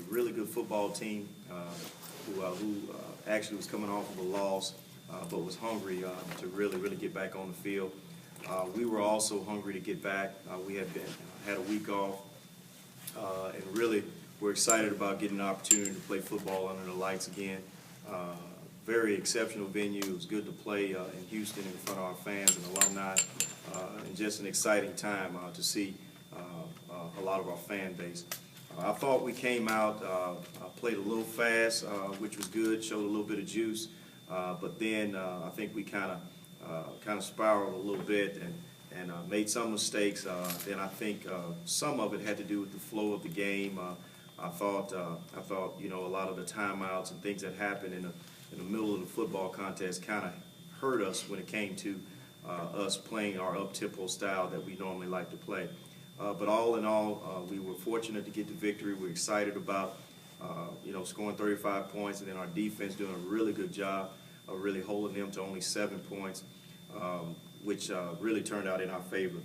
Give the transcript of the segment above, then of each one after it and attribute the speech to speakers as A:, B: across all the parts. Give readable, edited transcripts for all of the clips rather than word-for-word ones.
A: really good football team who actually was coming off of a loss, but was hungry to really get back on the field. We were also hungry to get back. We had a week off, and really we're excited about getting an opportunity to play football under the lights again. Very exceptional venue. It was good to play in Houston in front of our fans and alumni, and just an exciting time to see a lot of our fan base. I thought we came out, played a little fast, which was good, showed a little bit of juice, but then I think we kind of spiraled a little bit and made some mistakes. Then I think some of it had to do with the flow of the game. I thought a lot of the timeouts and things that happened in the middle of the football contest kind of hurt us when it came to us playing our up-tempo style that we normally like to play. But all in all, we were fortunate to get the victory. We're excited about scoring 35 points, and then our defense doing a really good job of really holding them to only 7 points, which really turned out in our favor.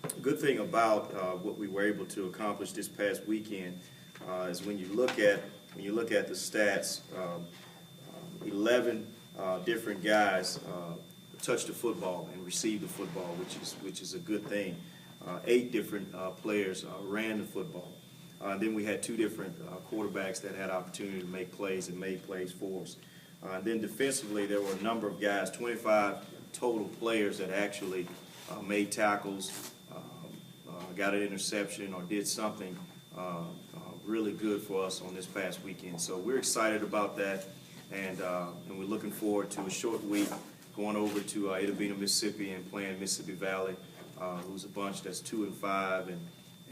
A: The good thing about what we were able to accomplish this past weekend is when you look at the stats, 11 different guys touched the football and received the football, which is a good thing. 8 different players ran the football. Then we had 2 different quarterbacks that had opportunity to make plays and made plays for us. Then defensively, there were a number of guys, 25 total players that actually made tackles, got an interception, or did something really good for us on this past weekend. So we're excited about that, and we're looking forward to a short week going over to Ada Bena, Mississippi, and playing Mississippi Valley, who's a bunch that's 2-5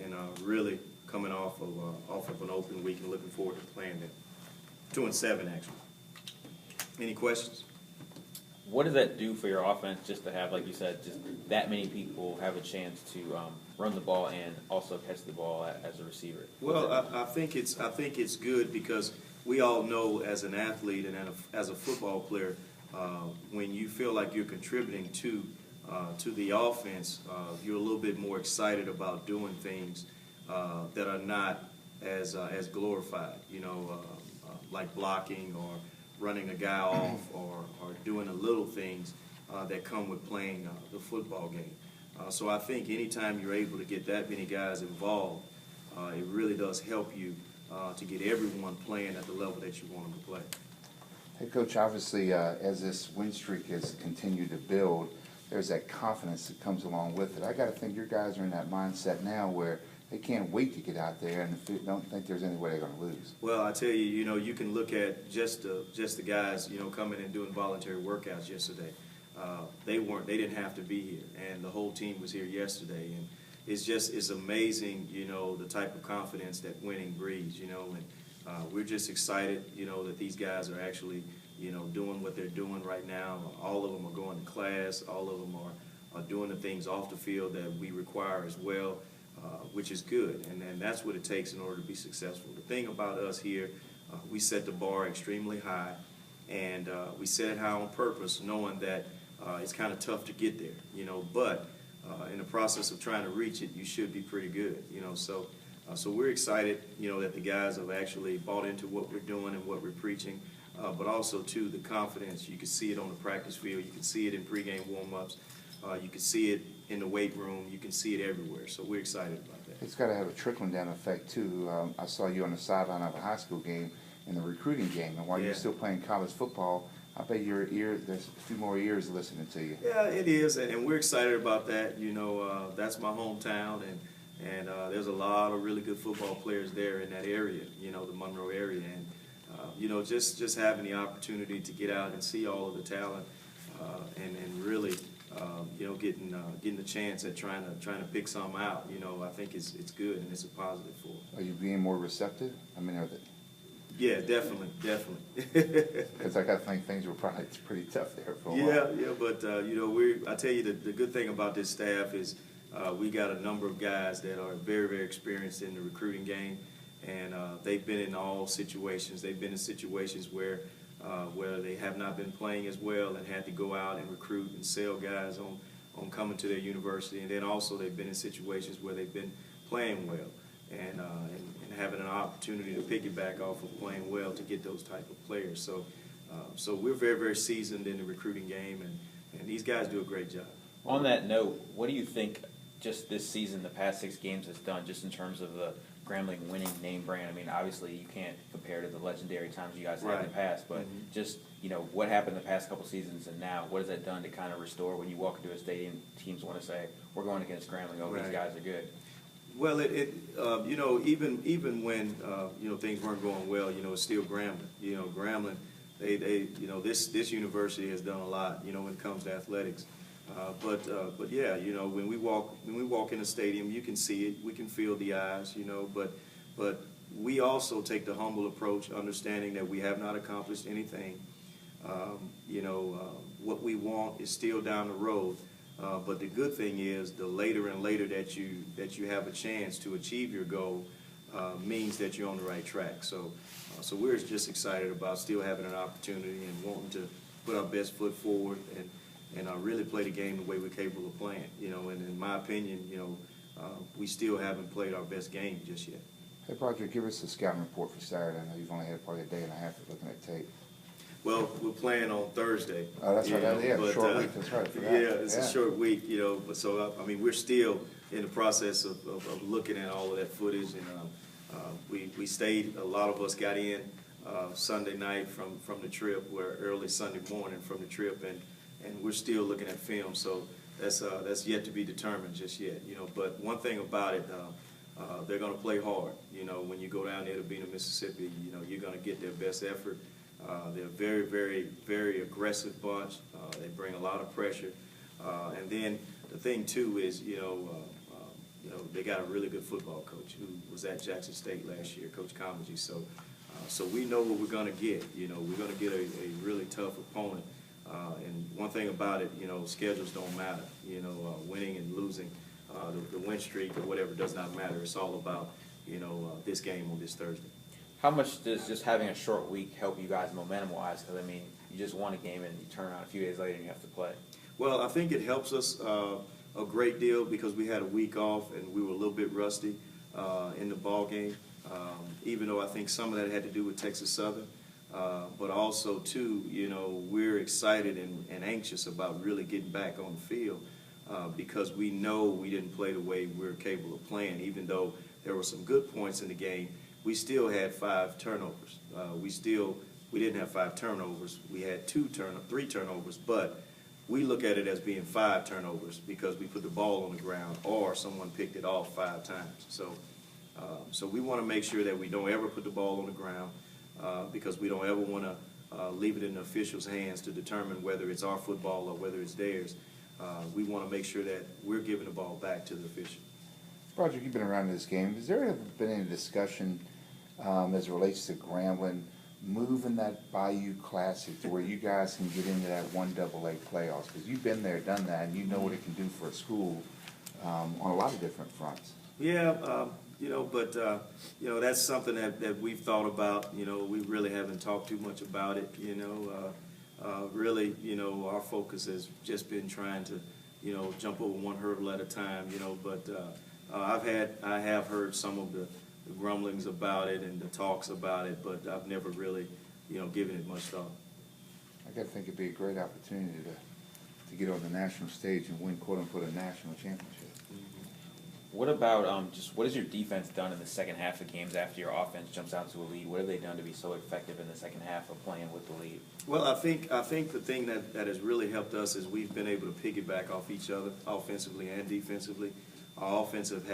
A: and really coming off of an open week and looking forward to playing them. 2-7 actually. Any questions?
B: What does that do for your offense just to have, like you said, just that many people have a chance to run the ball and also catch the ball as a receiver?
A: Well, I think it's good because we all know as an athlete and as a football player, when you feel like you're contributing to the offense, you're a little bit more excited about doing things that are not as glorified, like blocking or running a guy off or doing the little things that come with playing the football game. So I think anytime you're able to get that many guys involved, it really does help you to get everyone playing at the level that you want them to play.
C: Hey, Coach, obviously as this win streak has continued to build, there's that confidence that comes along with it. I got to think your guys are in that mindset now where they can't wait to get out there and don't think there's any way they're going to lose.
A: Well, I tell you, you can look at just the guys, coming and doing voluntary workouts yesterday. They didn't have to be here, and the whole team was here yesterday. And it's amazing, the type of confidence that winning breeds, and we're just excited, that these guys are actually, doing what they're doing right now. All of them are going to class. All of them are doing the things off the field that we require as well. Which is good, and that's what it takes in order to be successful. The thing about us here, we set the bar extremely high, and we set it high on purpose, knowing that it's kind of tough to get there, but in the process of trying to reach it, you should be pretty good, so we're excited, that the guys have actually bought into what we're doing and what we're preaching, but also, too, the confidence. You can see it on the practice field. You can see it in pregame warm-ups. You can see it in the weight room. You can see it everywhere. So we're excited about that.
C: It's got to have a trickling-down effect, too. I saw you on the sideline of a high school game in the recruiting game. And while you're still playing college football, I bet there's a few more ears listening to you.
A: Yeah, it is. And we're excited about that. That's my hometown. And there's a lot of really good football players there in that area, the Monroe area. And, just having the opportunity to get out and see all of the talent and really – getting the chance at trying to pick some out, I think it's good and it's a positive for us.
C: Are you being more receptive? I mean, are they?
A: Yeah, definitely.
C: Because I got to think things were probably pretty tough there for a while.
A: Yeah, but I tell you the good thing about this staff is we got a number of guys that are very, very experienced in the recruiting game, and they've been in all situations. They've been in situations where they have not been playing as well and had to go out and recruit and sell guys on coming to their university. And then also they've been in situations where they've been playing well and having an opportunity to piggyback off of playing well to get those type of players. So we're very, very seasoned in the recruiting game, and these guys do a great job.
B: On that note, what do you think just this season, the past 6 games has done just in terms of the Grambling winning name brand? I mean, obviously you can't compare to the legendary times you guys had in the past, but just, what happened the past couple seasons and now, what has that done to kind of restore when you walk into a stadium, teams want to say, we're going against Grambling, these guys are good? Well,
A: even when things weren't going well, it's still Grambling. Grambling, this university has done a lot, when it comes to athletics. But yeah, when we walk in the stadium, you can see it, we can feel the eyes, but we also take the humble approach, understanding that we have not accomplished anything. What we want is still down the road. But the good thing is, the later and later that you have a chance to achieve your goal means that you're on the right track. So we're just excited about still having an opportunity and wanting to put our best foot forward and really play the game the way we're capable of playing. And in my opinion, we still haven't played our best game just yet.
C: Hey, Broderick, give us a scouting report for Saturday. I know you've only had probably a day and a half of looking at tape.
A: Well, we're playing on Thursday.
C: Oh, that's right. Yeah, short week. That's right.
A: Yeah, it's a short week, But so I mean, we're still in the process of looking at all of that footage, and we stayed. A lot of us got in Sunday night from the trip, or early Sunday morning from the trip, and we're still looking at film. So that's yet to be determined just yet, But one thing about it, they're going to play hard. When you go down there to Bena, Mississippi, you're going to get their best effort. They're a very, very, very aggressive bunch. They bring a lot of pressure. And then the thing, too, is, they got a really good football coach who was at Jackson State last year, Coach Comedy. So we know what we're going to get. We're going to get a really tough opponent. And one thing about it, schedules don't matter. Winning and losing, the win streak or whatever does not matter. It's all about, this game on this Thursday.
B: How much does just having a short week help you guys momentum-wise? Because, I mean, you just won a game and you turn around a few days later and you have to play.
A: Well, I think it helps us a great deal because we had a week off and we were a little bit rusty in the ball game, even though I think some of that had to do with Texas Southern. But also, too, we're excited and anxious about really getting back on the field because we know we didn't play the way we're capable of playing. Even though there were some good points in the game, we still had 5 turnovers. We didn't have 5 turnovers. We had 3 turnovers, but we look at it as being 5 turnovers because we put the ball on the ground or someone picked it off 5 times. So we want to make sure that we don't ever put the ball on the ground because we don't ever want to leave it in the officials' hands to determine whether it's our football or whether it's theirs. We want to make sure that we're giving the ball back to the official.
C: Broderick, you've been around this game. Has there ever been any discussion as it relates to Grambling moving that Bayou Classic to where you guys can get into that 1AA playoffs? Because you've been there, done that, and you know what it can do for a school on a lot of different fronts.
A: Yeah, but that's something that we've thought about. We really haven't talked too much about it. Really, our focus has just been trying to, jump over one hurdle at a time. But I have heard some of the grumblings about it and the talks about it, but I've never really, given it much thought.
C: I got to think it'd be a great opportunity to get on the national stage and win, quote unquote, a national championship.
B: What about what has your defense done in the second half of games after your offense jumps out to a lead? What have they done to be so effective in the second half of playing with the lead?
A: Well, I think the thing that has really helped us is we've been able to piggyback off each other offensively and defensively. Our offense have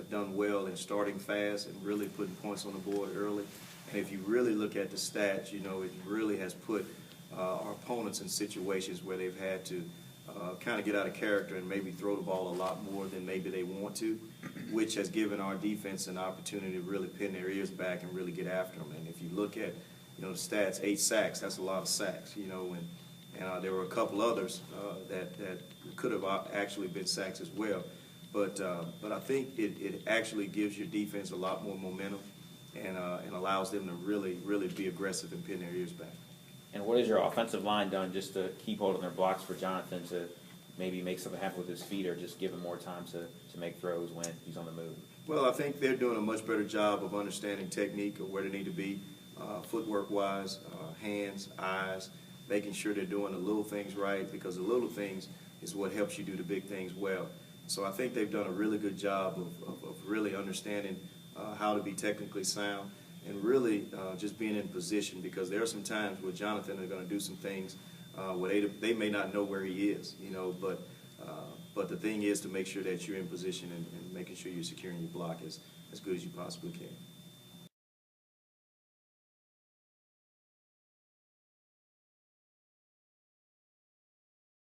A: done well in starting fast and really putting points on the board early. And if you really look at the stats, it really has put our opponents in situations where they've had to kind of get out of character and maybe throw the ball a lot more than maybe they want to, which has given our defense an opportunity to really pin their ears back and really get after them. And if you look at, the stats, 8 sacks, that's a lot of sacks, and there were a couple others that could have actually been sacks as well. But I think it actually gives your defense a lot more momentum and allows them to really, really be aggressive and pin their ears back.
B: And what has your offensive line done just to keep holding their blocks for Jonathan to maybe make something happen with his feet or just give him more time to make throws when he's on the move?
A: Well, I think they're doing a much better job of understanding technique of where they need to be, footwork-wise, hands, eyes, making sure they're doing the little things right, because the little things is what helps you do the big things well. So I think they've done a really good job of really understanding how to be technically sound and really just being in position, because there are some times where Jonathan are going to do some things where they may not know where he is, you know, but the thing is to make sure that you're in position and making sure you're securing your block as good as you possibly can.